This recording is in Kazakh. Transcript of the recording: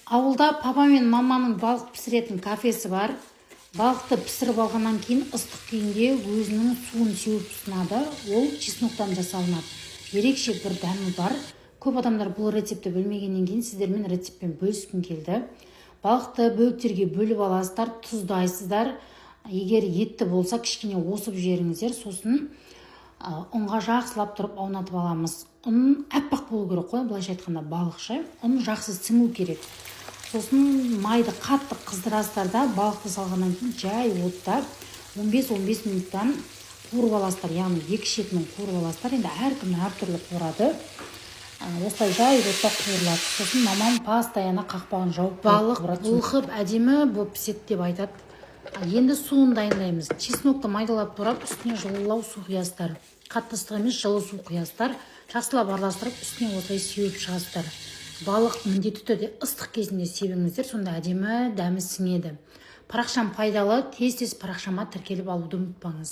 Ауылда папа мен маманың балық пісіретін кафесі бар. Балықты пісіріп алғаннан кейін ыстық күйінде өзінің суын сеуіп ұсынады. Ол чесноктан жасалынады. Ерекше бір дәмі бар. Көп адамдар бұл рецепті білмегеннен кейін сіздермен рецептпен бөліскім келді. Балықты бөліктерге бөліп аласыздар, тұздайсыздар. Егер етті болса кішкене осып жіберіңіздер, сосын ұнға жақсылап тұрып аунатып аламыз. Ұн әппақ болу керек қой, былайша айтқанда балықша. Ұн жақсы сіңу керек. Сосын майды қатты қыздырасыздар да, балықты салғаннан кейін жай отта 15-15 минуттан қуырып аласыздар, яғни екі шетінен қуырып аласыздар. Енді әркім әртүрлі қуырады. Осылай жай отта қуырылады. Сосын мамам постоянно қақпағын жауып балық бұлқып әдемі болып піседі деп айтады. Енді суын дайындаймыз. Чеснокты майдалап турап, үстіне жылылау су құясыздар. Қатты ыстық емес, жылы су құясыздар. Жақсылап араластырып, үстіне осылай сеуіп шығасыздар. Балық міндетті түрде ыстық кезінде себіңіздер, сонда әдемі дәмі сіңеді. Парақшам пайдалы, тез парақшама тіркеліп алуды ұмытпаңыз.